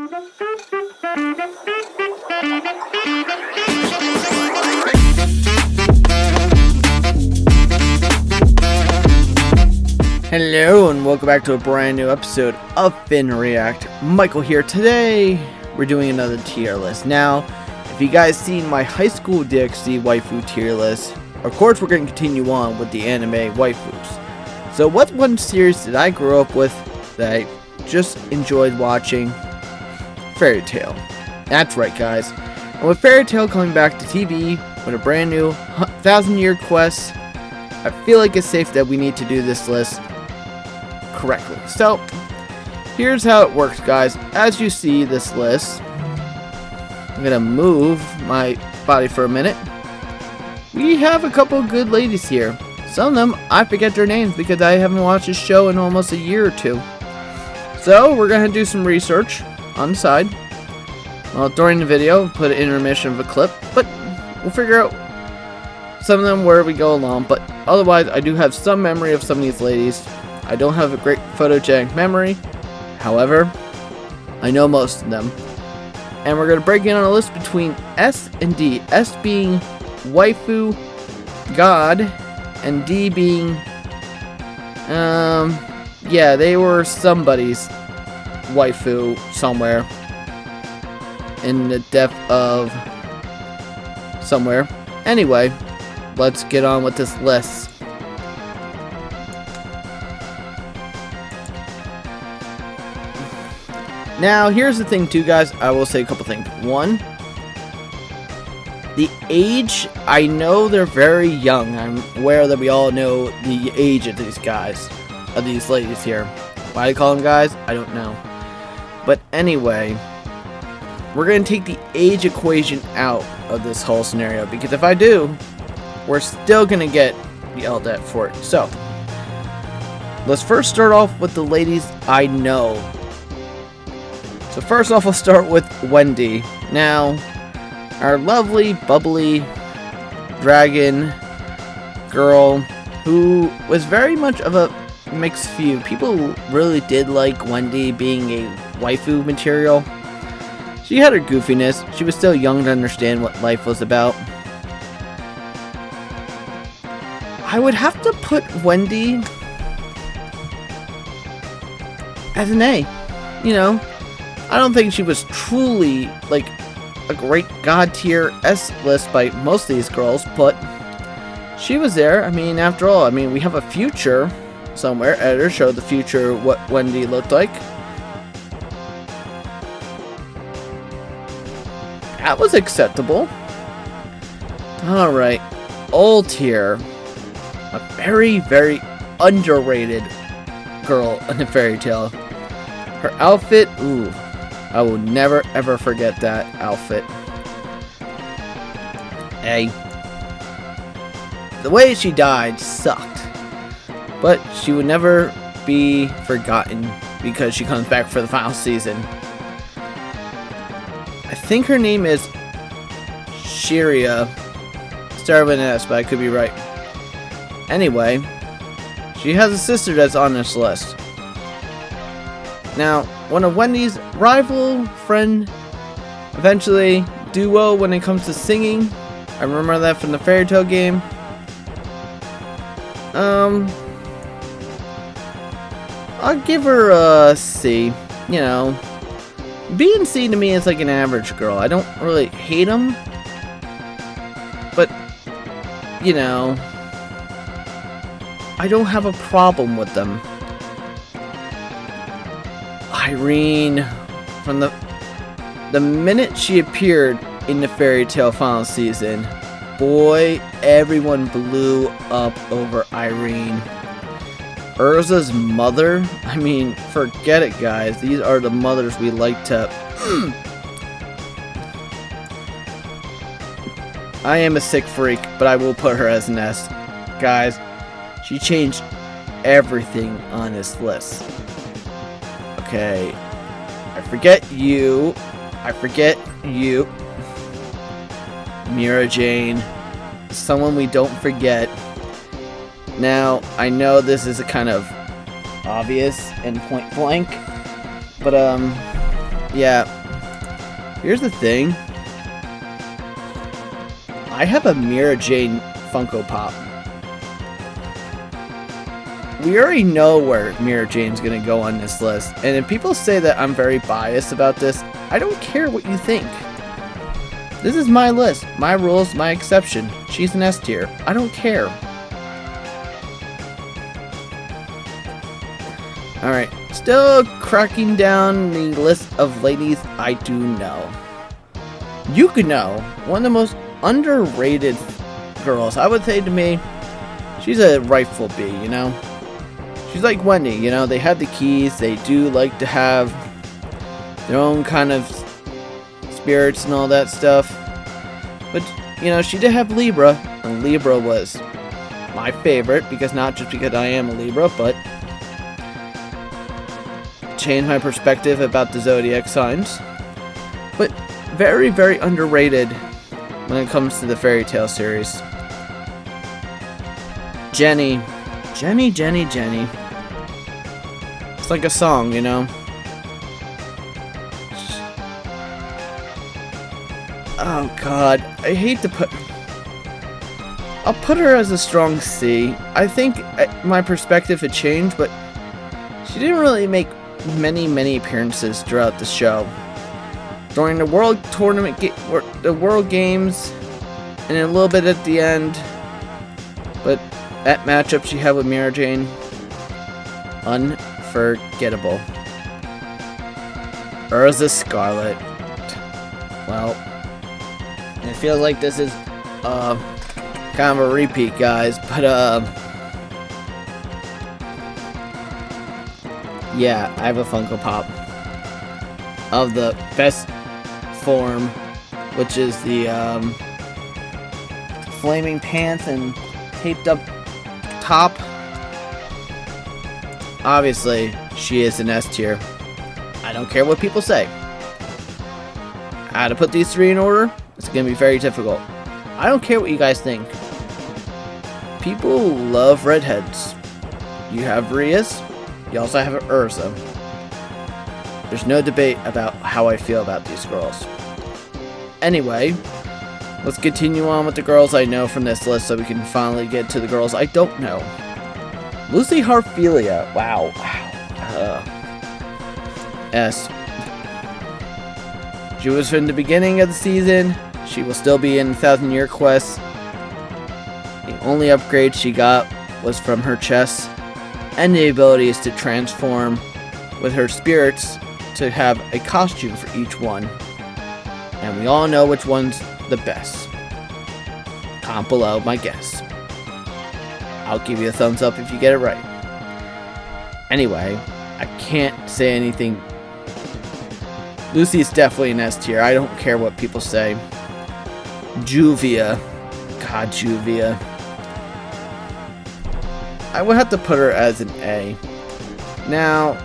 Hello and welcome back to a brand new episode of Finn React. Michael here. Today we're doing another tier list. Now, if you guys seen my high school DxD waifu tier list, of course we're going to continue on with the anime waifus. So what one series did I grow up with that I just enjoyed watching? Fairy Tail. That's right, guys. And with Fairy Tail coming back to TV with a brand new 1000-year quest, I feel like it's safe that we need to do this list correctly. So here's how it works, guys. As you see this list, I'm gonna move my body for a minute. We have a couple of good ladies here. Some of them I forget their names because I haven't watched this show in almost a year or two. So we're gonna do some research on the side. Well, during the video, put an intermission of a clip, but we'll figure out some of them where we go along. But otherwise, I do have some memory of some of these ladies. I don't have a great photogenic memory. However, I know most of them. And we're going to break in on a list between S and D. S being waifu, god, and D being, yeah, they were somebody's waifu somewhere. In the depth of somewhere. Anyway, let's get on with this list. Now, here's the thing too, guys. I will say a couple things. One, the age, I know they're very young. I'm aware that we all know the age of these guys, of these ladies here. Why I call them guys, I don't know. But anyway, we're going to take the age equation out of this whole scenario, because if I do, we're still going to get yelled at for it. So, let's first start off with the ladies I know. So first off, we'll start with Wendy. Now, our lovely, bubbly dragon girl who was very much of a mixed few. People really did like Wendy being a waifu material. She had her goofiness. She was still young to understand what life was about. I would have to put Wendy as an A. You know, I don't think she was truly like a great god tier S list by most of these girls, but she was there. I mean, after all, we have a future somewhere. Editor showed the future what Wendy looked like. That was acceptable. Alright, old tier. A very, very underrated girl in the Fairy Tail. Her outfit, ooh, I will never ever forget that outfit. Hey, the way she died sucked, but she would never be forgotten because she comes back for the final season. I think her name is Shiria. Started with an S, but I could be right. Anyway, she has a sister that's on this list. Now, one of Wendy's rival friend, eventually duo when it comes to singing. I remember that from the Fairy Tail game. I'll give her a C. You know, B and C to me is like an average girl. I don't really hate them, but you know, I don't have a problem with them. Irene, from the minute she appeared in the Fairy Tail final season, boy, everyone blew up over Irene. Urza's mother, forget it, guys. These are the mothers we like to... I am a sick freak, but I will put her as an S. Guys, she changed everything on this list. Okay, I forget you. Mira Jane, someone we don't forget. Now, I know this is a kind of obvious and point blank, but Yeah. Here's the thing. I have a Mira Jane Funko Pop. We already know where Mira Jane's gonna go on this list, and if people say that I'm very biased about this, I don't care what you think. This is my list, my rules, my exception. She's an S tier. I don't care. Alright, still cracking down the list of ladies I do know. Yukino, one of the most underrated girls. I would say to me, she's a rightful B, you know? She's like Wendy, you know? They have the keys, they do like to have their own kind of spirits and all that stuff. But, you know, she did have Libra, and Libra was my favorite, because not just because I am a Libra, but changed my perspective about the zodiac signs. But very, very underrated when it comes to the fairy tale series. Jenny. It's like a song, you know? Oh god, I hate to put... I'll put her as a strong C. I think my perspective had changed, but she didn't really make many appearances throughout the show. During the World Tournament, the World Games, and a little bit at the end. But that matchup she had with Mira Jane, unforgettable. Urza Scarlet. Well, it feels like this is kind of a repeat, guys, but yeah, I have a Funko Pop of the best form, which is the flaming pants and taped up top. Obviously, she is an S tier. I don't care what people say. How to put these three in order? It's gonna be very difficult. I don't care what you guys think. People love redheads. You have Rias. You also have Urza. There's no debate about how I feel about these girls. Anyway, let's continue on with the girls I know from this list so we can finally get to the girls I don't know. Lucy Harphelia. Wow. S. She was from the beginning of the season. She will still be in 1,000-Year Quest. The only upgrade she got was from her chest and the abilities to transform with her spirits to have a costume for each one. And we all know which one's the best. Comment below my guess. I'll give you a thumbs up if you get it right. Anyway, I can't say anything. Lucy's definitely an S tier. I don't care what people say. Juvia. God, Juvia. I would have to put her as an A. Now,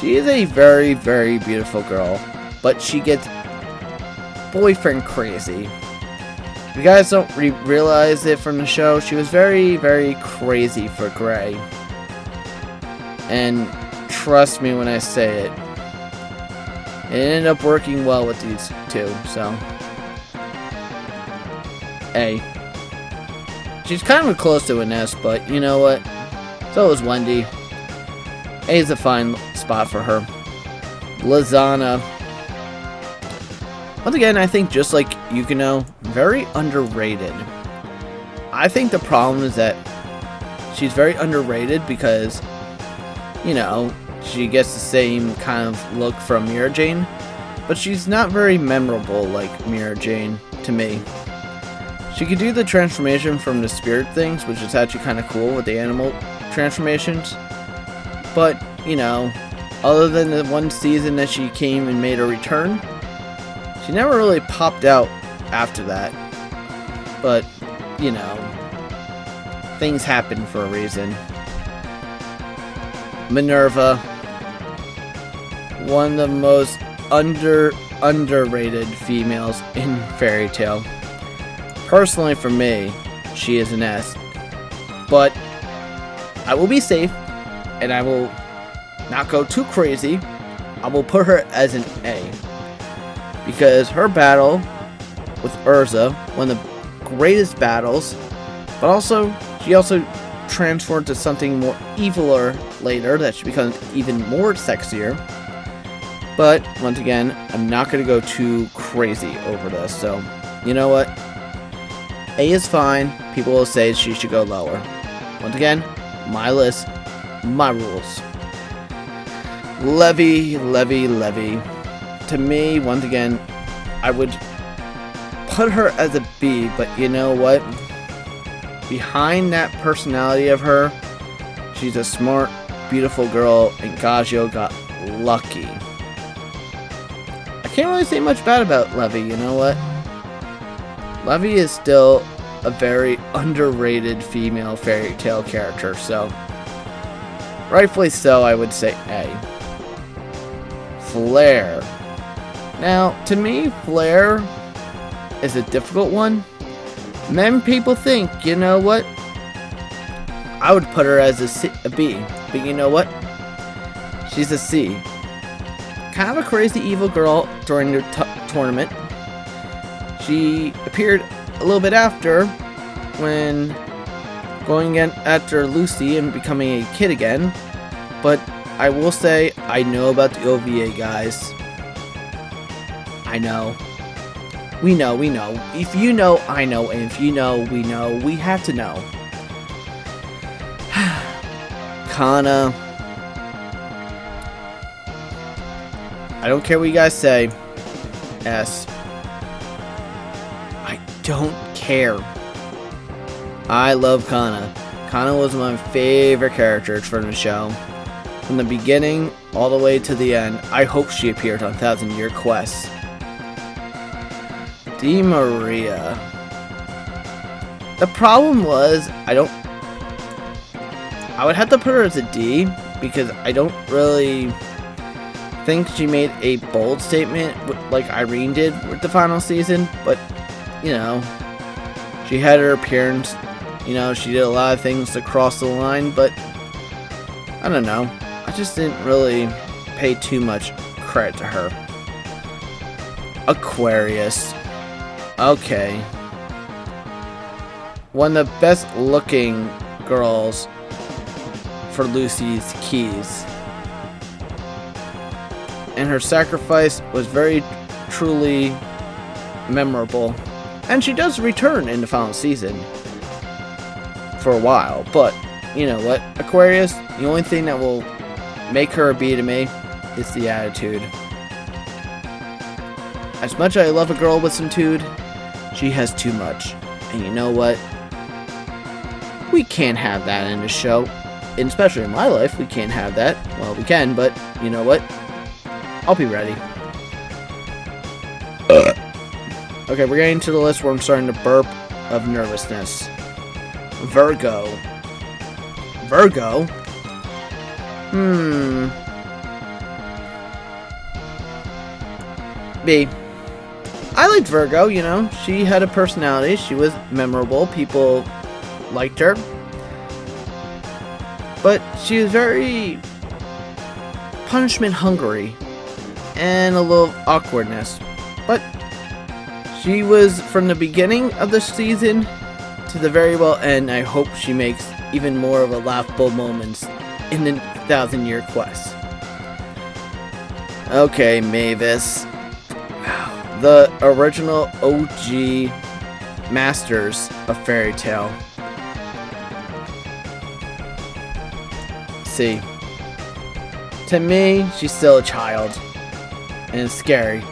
she is a very, very beautiful girl, but she gets boyfriend crazy. If you guys don't realize it from the show, she was very, very crazy for Gray. And trust me when I say it, it ended up working well with these two, so A. She's kind of close to an S, but you know what? So is Wendy. A is a fine spot for her. Lizana. Once again, I think just like Yukino, very underrated. I think the problem is that she's very underrated because, you know, she gets the same kind of look from Mira Jane, but she's not very memorable like Mira Jane to me. She could do the transformation from the spirit things, which is actually kind of cool with the animal transformations. But, you know, other than the one season that she came and made a return, she never really popped out after that. But, you know, things happen for a reason. Minerva. One of the most underrated females in Fairy Tail. Personally, for me, she is an S. But I will be safe, and I will not go too crazy, I will put her as an A. Because her battle with Urza, one of the greatest battles, but also, she also transformed to something more eviler later that she becomes even more sexier. But, once again, I'm not going to go too crazy over this, so, you know what? A is fine. People will say she should go lower. Once again, my list, my rules. Levy. To me, once again, I would put her as a B, but you know what? Behind that personality of her, she's a smart, beautiful girl, and Gajio got lucky. I can't really say much bad about Levy, you know what? Levy is still a very underrated female fairy tale character, so rightfully so, I would say A. Flare. Now, to me, Flare is a difficult one. Many people think, you know what? I would put her as a B, but you know what? She's a C. Kind of a crazy evil girl during the tournament. She appeared a little bit after, when going in after Lucy and becoming a kid again. But I will say, I know about the OVA, guys. I know. We know. If you know, I know. And if you know, we know. We have to know. Kana. I don't care what you guys say. S. I don't care. I love Kana. Kana was my favorite character from the show. From the beginning all the way to the end. I hope she appeared on 1,000 Year Quest. D. Maria. The problem was, I would have to put her as a D, because I don't really think she made a bold statement like Irene did with the final season, but, you know, she had her appearance, you know, she did a lot of things to cross the line, but, I don't know, I just didn't really pay too much credit to her. Aquarius. Okay. One of the best looking girls for Lucy's keys. And her sacrifice was very truly memorable. And she does return in the final season for a while. But, you know what? Aquarius, the only thing that will make her a B to me is the attitude. As much as I love a girl with some tude, she has too much. And you know what? We can't have that in the show. And especially in my life, we can't have that. Well, we can, but you know what? I'll be ready. Okay, we're getting to the list where I'm starting to burp of nervousness. Virgo. Virgo? B. I liked Virgo, you know. She had a personality. She was memorable. People liked her. But she was very punishment hungry. And a little awkwardness. But she was, from the beginning of the season to the very well end, I hope she makes even more of a laughable moments in the 1,000 Year Quest. Okay, Mavis. The original OG masters of fairy tale. See, to me, she's still a child, and it's scary.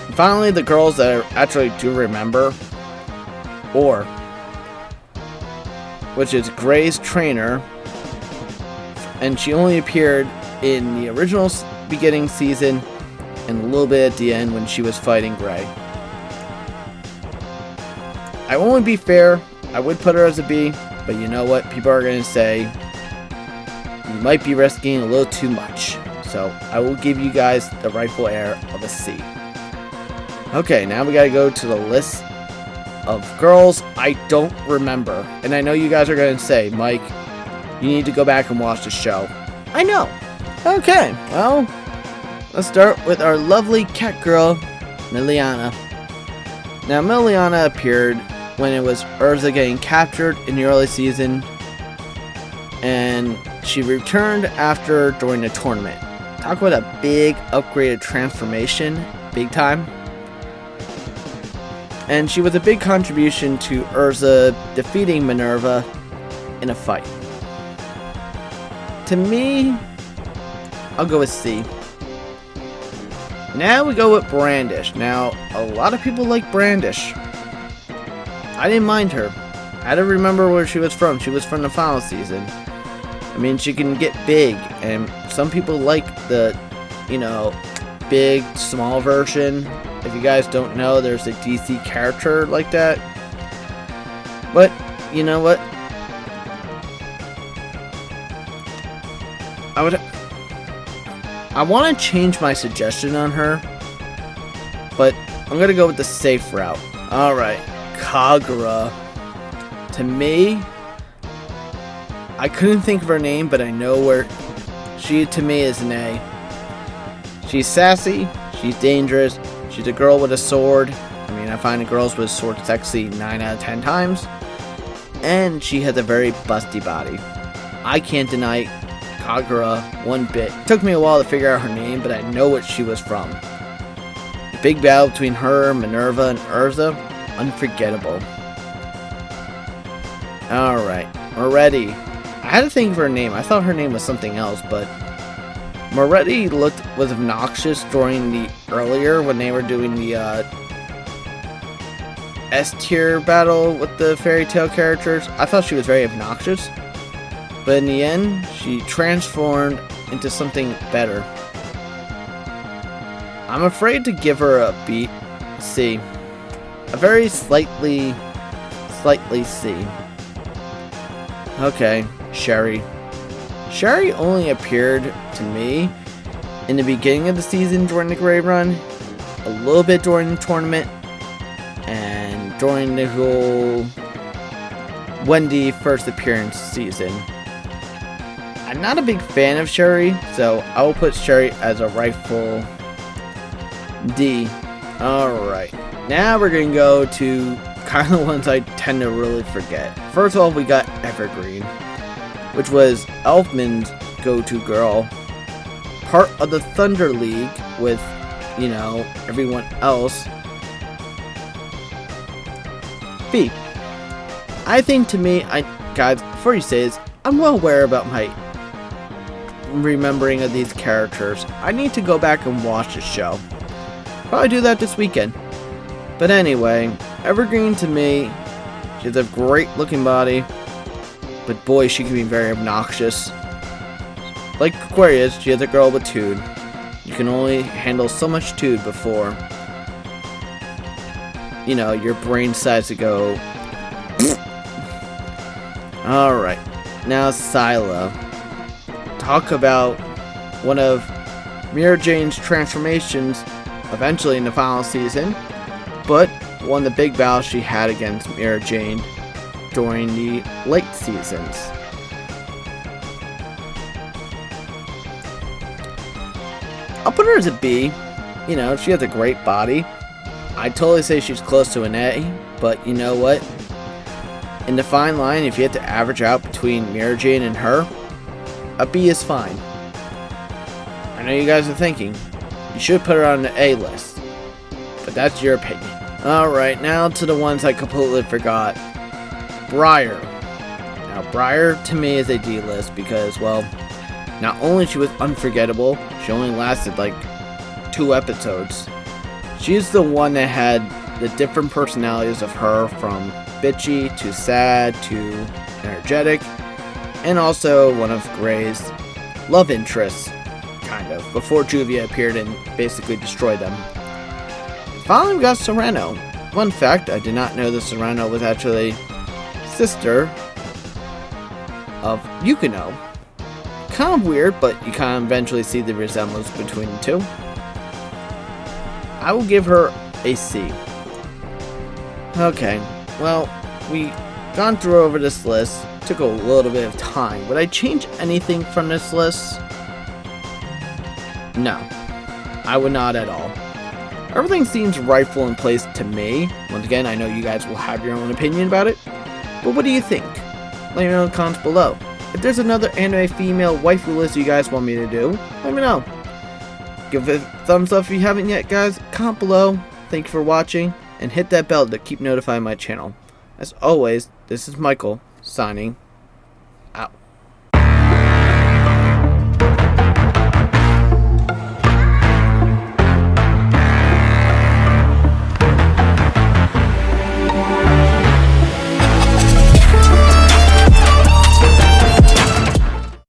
And finally, the girls that I actually do remember, which is Gray's trainer, and she only appeared in the original beginning season and a little bit at the end when she was fighting Gray. I won't be fair, I would put her as a B, but you know what? People are going to say you might be risking a little too much. So I will give you guys the rightful air of a C. Okay, now we gotta go to the list of girls I don't remember. And I know you guys are going to say, Mike, you need to go back and watch the show. I know. Okay, well, let's start with our lovely cat girl, Miliana. Now, Miliana appeared when it was Urza getting captured in the early season, and she returned after during the tournament. Talk about a big upgraded transformation, big time. And she was a big contribution to Urza defeating Minerva in a fight. To me, I'll go with C. Now we go with Brandish. Now, a lot of people like Brandish. I didn't mind her. I had to remember where she was from. She was from the final season. I mean, she can get big, and some people like the, big, small version. If you guys don't know, there's a DC character like that. But, you know what? I want to change my suggestion on her, but I'm going to go with the safe route. Alright, Kagura. To me, I couldn't think of her name, but I know where she, to me, is an A. She's sassy, she's dangerous, she's a girl with a sword. I mean, I find the girls with a sword sexy 9 out of 10 times. And she has a very busty body. I can't deny Kagura one bit. It took me a while to figure out her name, but I know what she was from. The big battle between her, Minerva, and Urza, unforgettable. Alright, Moretti. I had to think of her name. I thought her name was something else, but Moretti was obnoxious during the earlier when they were doing the S-tier battle with the fairy tale characters. I thought she was very obnoxious, but in the end, she transformed into something better. I'm afraid to give her a B, C. A very slightly C. Okay, Sherry. Sherry only appeared to me in the beginning of the season during the Grey Run, a little bit during the tournament, and during the whole Wendy first appearance season. I'm not a big fan of Sherry, so I will put Sherry as a rightful D. Alright, now we're going to go to kind of the ones I tend to really forget. First of all, we got Evergreen, which was Elfman's go-to girl. Part of the Thunder League with, everyone else. B. I think to me, guys, before you say this, I'm well aware about my remembering of these characters. I need to go back and watch the show. Probably do that this weekend. But anyway, Evergreen to me, she has a great looking body, but boy, she can be very obnoxious. Like Aquarius, she has a girl with Tood. You can only handle so much Tood before, your brain decides to go. Alright, now Scylla. Talk about one of Mira Jane's transformations eventually in the final season, but one of the big battles she had against Mira Jane during the late seasons. I'll put her as a B. She has a great body. I'd totally say she's close to an A, but you know what? In the fine line, if you had to average out between Mira Jane and her, a B is fine. I know you guys are thinking, you should put her on the A list, but that's your opinion. Alright, now to the ones I completely forgot. Briar. Now, Briar to me is a D list because, well, not only she was unforgettable, she only lasted like 2 episodes. She's the one that had the different personalities of her, from bitchy to sad to energetic, and also one of Gray's love interests, kind of, before Juvia appeared and basically destroyed them. Finally, we got Sereno. Fun fact, I did not know that Sereno was actually sister of Yukino. Kind of weird, but you kind of eventually see the resemblance between the two. I will give her a C. Okay, well, we gone through over this list. Took a little bit of time. Would I change anything from this list? No, I would not at all. Everything seems rightful in place to me. Once again, I know you guys will have your own opinion about it, but what do you think? Let me know in the comments below. If there's another anime female waifu list you guys want me to do, let me know. Give it a thumbs up if you haven't yet, guys. Comment below. Thank you for watching, and hit that bell to keep notifying my channel. As always, this is Michael, signing